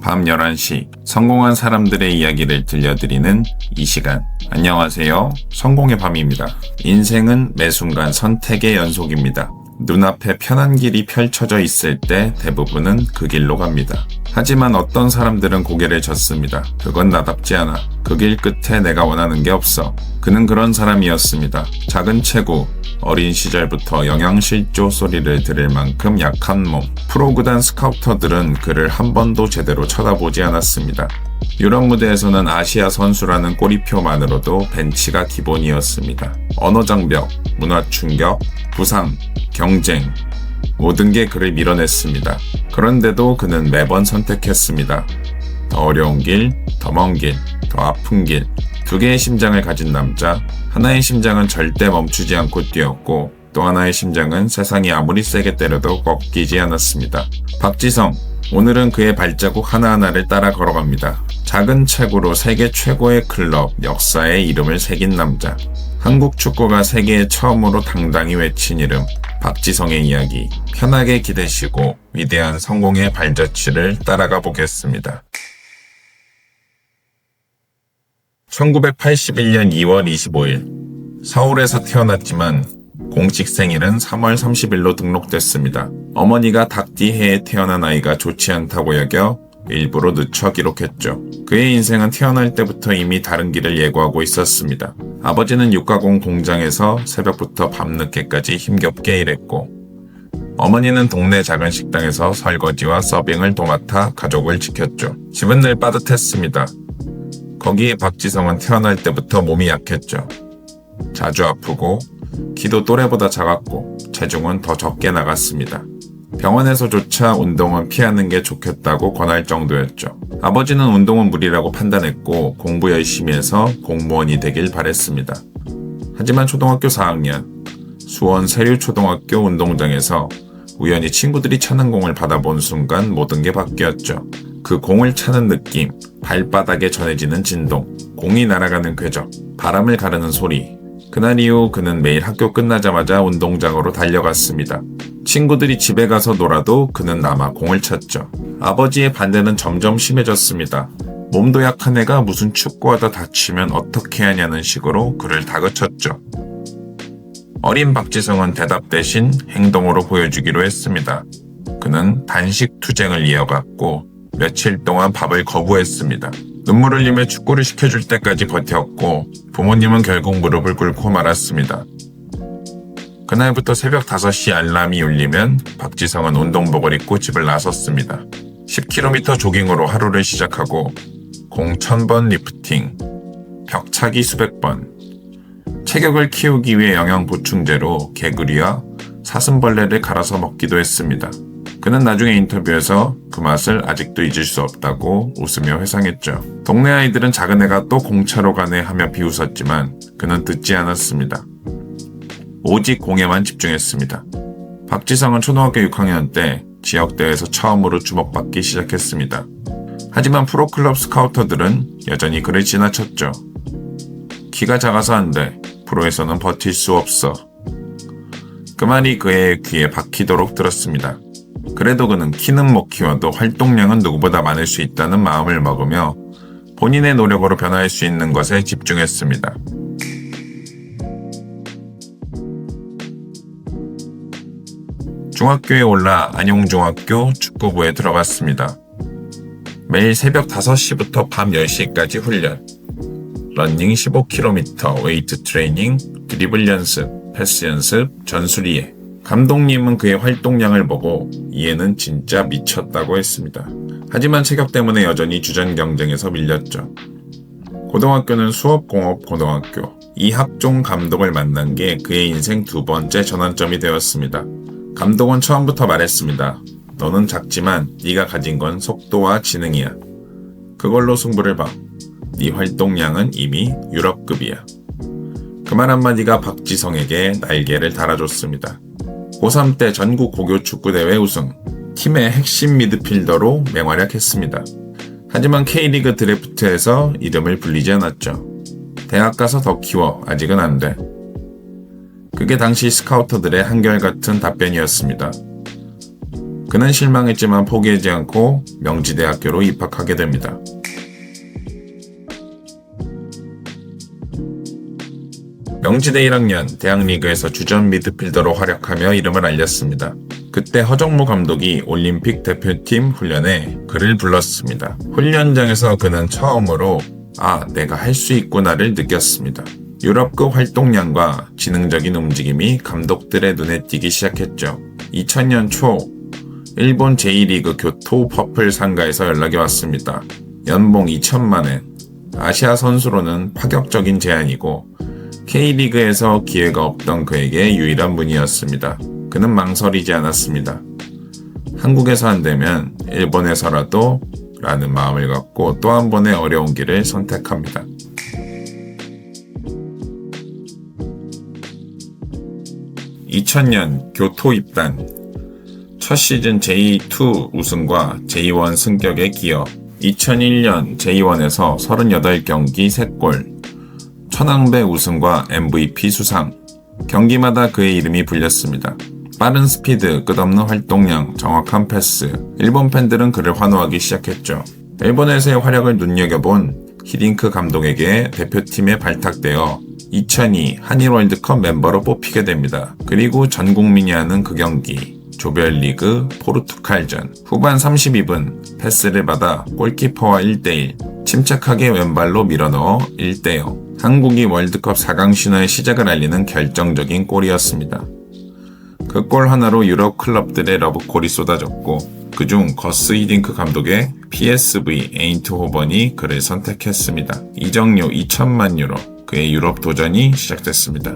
밤 11시 성공한 사람들의 이야기를 들려드리는 이 시간. 안녕하세요. 성공의 밤입니다. 인생은 매 순간 선택의 연속입니다. 눈앞에 편한 길이 펼쳐져 있을 때 대부분은 그 길로 갑니다. 하지만 어떤 사람들은 고개를 젓습니다. 그건 나답지 않아. 그 길 끝에 내가 원하는 게 없어. 그는 그런 사람이었습니다. 작은 체구, 어린 시절부터 영양실조 소리를 들을 만큼 약한 몸. 프로구단 스카우터들은 그를 한 번도 제대로 쳐다보지 않았습니다. 유럽 무대에서는 아시아 선수라는 꼬리표만으로도 벤치가 기본이었습니다. 언어 장벽, 문화 충격, 부상, 경쟁, 모든 게 그를 밀어냈습니다. 그런데도 그는 매번 선택했습니다. 더 어려운 길, 더 먼 길, 더 아픈 길. 두 개의 심장을 가진 남자. 하나의 심장은 절대 멈추지 않고 뛰었고 또 하나의 심장은 세상이 아무리 세게 때려도 꺾이지 않았습니다. 박지성. 오늘은 그의 발자국 하나하나를 따라 걸어갑니다. 작은 체구로 세계 최고의 클럽 역사에 이름을 새긴 남자. 한국 축구가 세계에 처음으로 당당히 외친 이름. 박지성의 이야기. 편하게 기대시고 위대한 성공의 발자취를 따라가 보겠습니다. 1981년 2월 25일 서울에서 태어났지만 공식 생일은 3월 30일로 등록됐습니다. 어머니가 닭띠해에 태어난 아이가 좋지 않다고 여겨 일부러 늦춰 기록했죠. 그의 인생은 태어날 때부터 이미 다른 길을 예고하고 있었습니다. 아버지는 육가공 공장에서 새벽부터 밤늦게까지 힘겹게 일했고 어머니는 동네 작은 식당에서 설거지와 서빙을 도맡아 가족을 지켰죠. 집은 늘 빠듯했습니다. 거기에 박지성은 태어날 때부터 몸이 약했죠. 자주 아프고 키도 또래보다 작았고 체중은 더 적게 나갔습니다. 병원에서조차 운동은 피하는 게 좋겠다고 권할 정도였죠. 아버지는 운동은 무리라고 판단했고 공부 열심히 해서 공무원이 되길 바랬습니다. 하지만 초등학교 4학년 수원 세류초등학교 운동장에서 우연히 친구들이 차는 공을 받아본 순간 모든 게 바뀌었죠. 그 공을 차는 느낌, 발바닥에 전해지는 진동, 공이 날아가는 궤적, 바람을 가르는 소리. 그날 이후 그는 매일 학교 끝나자마자 운동장으로 달려갔습니다. 친구들이 집에 가서 놀아도 그는 남아 공을 찼죠. 아버지의 반대는 점점 심해졌습니다. 몸도 약한 애가 무슨 축구하다 다치면 어떻게 하냐는 식으로 그를 다그쳤죠. 어린 박지성은 대답 대신 행동으로 보여주기로 했습니다. 그는 단식 투쟁을 이어갔고 며칠 동안 밥을 거부했습니다. 눈물 흘리며 축구를 시켜줄 때까지 버텼고 부모님은 결국 무릎을 꿇고 말았습니다. 그날부터 새벽 5시 알람이 울리면 박지성은 운동복을 입고 집을 나섰습니다. 10km 조깅으로 하루를 시작하고 공 1000번 리프팅, 벽차기 수백 번, 체격을 키우기 위해 영양 보충제로 개구리와 사슴벌레를 갈아서 먹기도 했습니다. 그는 나중에 인터뷰에서 그 맛을 아직도 잊을 수 없다고 웃으며 회상했죠. 동네 아이들은 작은 애가 또 공차로 가네 하며 비웃었지만 그는 듣지 않았습니다. 오직 공에만 집중했습니다. 박지성은 초등학교 6학년 때 지역대회에서 처음으로 주목받기 시작했습니다. 하지만 프로클럽 스카우터들은 여전히 그를 지나쳤죠. 키가 작아서 안 돼. 프로에서는 버틸 수 없어. 그 말이 그의 귀에 박히도록 들었습니다. 그래도 그는 키는 못 키워도 활동량은 누구보다 많을 수 있다는 마음을 먹으며 본인의 노력으로 변화할 수 있는 것에 집중했습니다. 중학교에 올라 안용중학교 축구부에 들어갔습니다. 매일 새벽 5시부터 밤 10시까지 훈련. 러닝 15km, 웨이트 트레이닝, 드리블 연습, 패스 연습, 전술이해. 감독님은 그의 활동량을 보고 이 애는 진짜 미쳤다고 했습니다. 하지만 체격 때문에 여전히 주전 경쟁에서 밀렸죠. 고등학교는 수업공업고등학교. 이학종 감독을 만난 게 그의 인생 두 번째 전환점이 되었습니다. 감독은 처음부터 말했습니다. 너는 작지만 네가 가진 건 속도와 지능이야. 그걸로 승부를 봐. 네 활동량은 이미 유럽급이야. 그 말 한마디가 박지성에게 날개를 달아줬습니다. 고3 때 전국 고교 축구대회 우승, 팀의 핵심 미드필더로 맹활약했습니다. 하지만 K리그 드래프트에서 이름을 불리지 않았죠. 대학 가서 더 키워, 아직은 안 돼. 그게 당시 스카우터들의 한결같은 답변이었습니다. 그는 실망했지만 포기하지 않고 명지대학교로 입학하게 됩니다. 명지대 1학년 대학리그에서 주전 미드필더로 활약하며 이름을 알렸습니다. 그때 허정무 감독이 올림픽 대표팀 훈련에 그를 불렀습니다. 훈련장에서 그는 처음으로 내가 할 수 있구나를 느꼈습니다. 유럽급 활동량과 지능적인 움직임이 감독들의 눈에 띄기 시작했죠. 2000년 초 일본 제2리그 교토 퍼플 상가에서 연락이 왔습니다. 연봉 2천만엔, 아시아 선수로는 파격적인 제안이고 K리그에서 기회가 없던 그에게 유일한 문이었습니다. 그는 망설이지 않았습니다. 한국에서 안 되면 일본에서라도 라는 마음을 갖고 또 한 번의 어려운 길을 선택합니다. (2000년) 교토 입단. 첫 시즌 J2 우승과 J1 승격에 기여. 2001년 J1에서 38경기 3골. 천왕배 우승과 MVP 수상. 경기마다 그의 이름이 불렸습니다. 빠른 스피드, 끝없는 활동량, 정확한 패스. 일본 팬들은 그를 환호하기 시작했죠. 일본에서의 활약을 눈여겨본 히딩크 감독에게 대표팀에 발탁되어 2002 한일 월드컵 멤버로 뽑히게 됩니다. 그리고 전 국민이 하는 그 경기, 조별리그 포르투갈전. 후반 32분 패스를 받아 골키퍼와 1대1, 침착하게 왼발로 밀어넣어 1대0. 한국이 월드컵 4강 신화의 시작을 알리는 결정적인 골이었습니다. 그 골 하나로 유럽 클럽들의 러브콜이 쏟아졌고 그중 거스 히딩크 감독의 PSV 에인트호번이 그를 선택했습니다. 이적료 2천만 유로, 그의 유럽 도전이 시작됐습니다.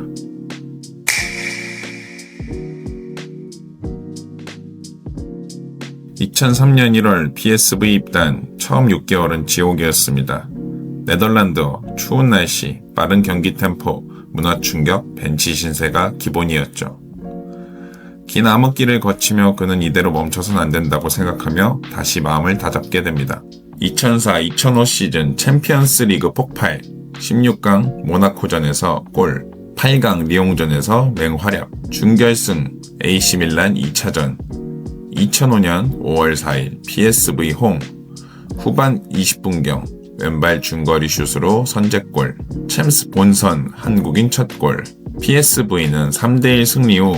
(2003년 1월) PSV 입단. 처음 6개월은 지옥이었습니다. 네덜란드, 추운 날씨, 빠른 경기 템포, 문화 충격, 벤치 신세가 기본이었죠. 긴 암흑기를 거치며 그는 이대로 멈춰선 안 된다고 생각하며 다시 마음을 다잡게 됩니다. 2004-2005 시즌 챔피언스 리그 폭발, 16강 모나코전에서 골, 8강 리옹전에서 맹활약, 준결승 AC 밀란 2차전, 2005년 5월 4일 PSV 홈, 후반 20분경 왼발 중거리 슛으로 선제골, 챔스 본선 한국인 첫 골. PSV는 3대1 승리 후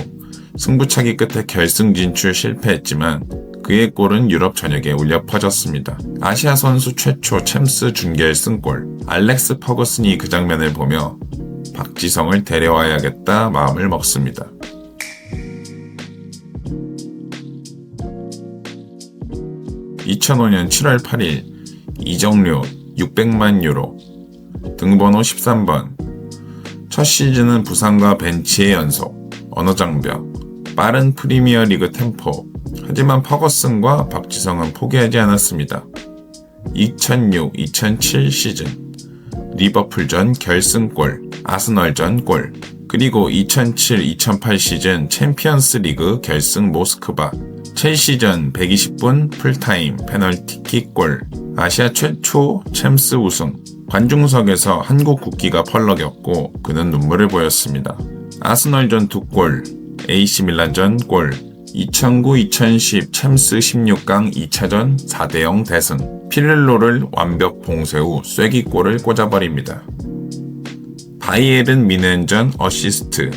승부차기 끝에 결승 진출 실패했지만 그의 골은 유럽 전역에 울려 퍼졌습니다. 아시아 선수 최초 챔스 준결승골. 알렉스 퍼거슨이 그 장면을 보며 박지성을 데려와야겠다 마음을 먹습니다. (2005년 7월 8일) 이적료 600만 유로, 등번호 13번. 첫 시즌은 부상과 벤치의 연속, 언어장벽, 빠른 프리미어리그 템포. 하지만 퍼거슨과 박지성은 포기하지 않았습니다. 2006-2007 시즌 리버풀전 결승골, 아스널전 골, 그리고 2007-2008 시즌 챔피언스 리그 결승 모스크바, 첼시전 120분 풀타임 페널티킥 골, 아시아 최초 챔스 우승. 관중석에서 한국 국기가 펄럭였고 그는 눈물을 보였습니다. 아스널전 2골, AC 밀란전 골, 2009-2010 챔스 16강 2차전 4대0 대승. 피를로를 완벽 봉쇄 후 쐐기골을 꽂아버립니다. 바이에른 미넨전 어시스트.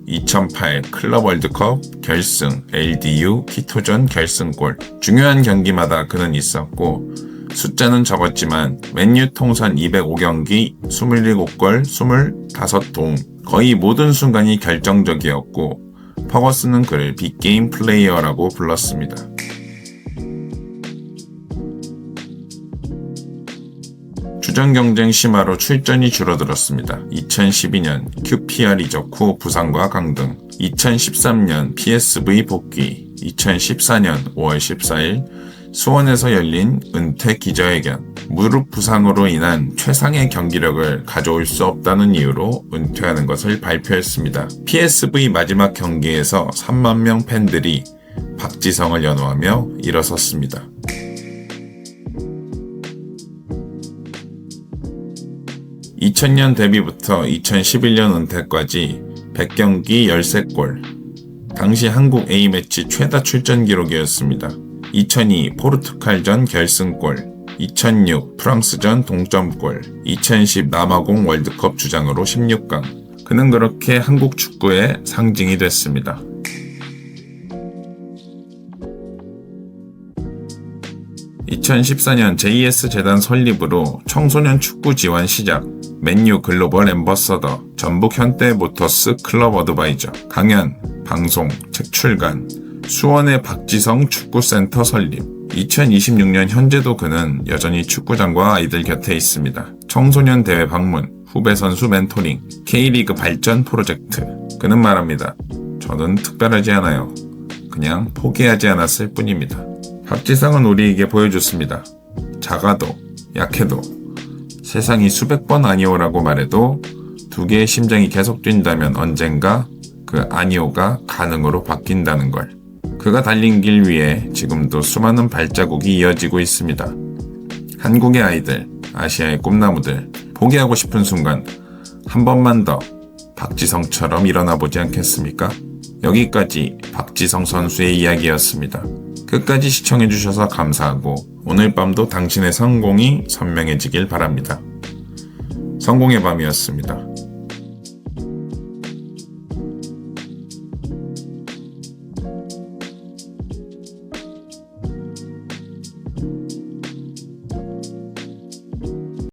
2008 클럽 월드컵 결승 LDU 키토전 결승골. 중요한 경기마다 그는 있었고 숫자는 적었지만 맨유 통산 205경기 27골 25도움. 거의 모든 순간이 결정적이었고 퍼거슨은 그를 빅게임 플레이어라고 불렀습니다. 주전 경쟁 심화로 출전이 줄어들었습니다. 2012년 QPR 이적 후 부상과 강등, 2013년 PSV 복귀, 2014년 5월 14일 수원에서 열린 은퇴 기자회견. 무릎 부상으로 인한 최상의 경기력을 가져올 수 없다는 이유로 은퇴하는 것을 발표했습니다. PSV 마지막 경기에서 3만 명 팬들이 박지성을 연호하며 일어섰습니다. (2000년) 데뷔부터 2011년 은퇴까지 100경기 13골, 당시 한국 A매치 최다 출전 기록이었습니다. 2002 포르투갈전 결승골, 2006 프랑스전 동점골, 2010 남아공 월드컵 주장으로 16강. 그는 그렇게 한국 축구의 상징이 됐습니다. 2014년 JS 재단 설립으로 청소년 축구 지원 시작, 맨유 글로벌 앰버서더, 전북 현대모터스 클럽 어드바이저, 강연, 방송, 책 출간, 수원의 박지성 축구센터 설립. 2026년 현재도 그는 여전히 축구장과 아이들 곁에 있습니다. 청소년 대회 방문, 후배 선수 멘토링, K리그 발전 프로젝트. 그는 말합니다. 저는 특별하지 않아요. 그냥 포기하지 않았을 뿐입니다. 박지성은 우리에게 보여줬습니다. 작아도, 약해도, 세상이 수백 번 아니오라고 말해도 두 개의 심장이 계속 뛴다면 언젠가 그 아니오가 가능으로 바뀐다는 걸. 그가 달린 길 위에 지금도 수많은 발자국이 이어지고 있습니다. 한국의 아이들, 아시아의 꿈나무들, 포기하고 싶은 순간 한 번만 더 박지성처럼 일어나 보지 않겠습니까? 여기까지 박지성 선수의 이야기였습니다. 끝까지 시청해주셔서 감사하고 오늘 밤도 당신의 성공이 선명해지길 바랍니다. 성공의 밤이었습니다.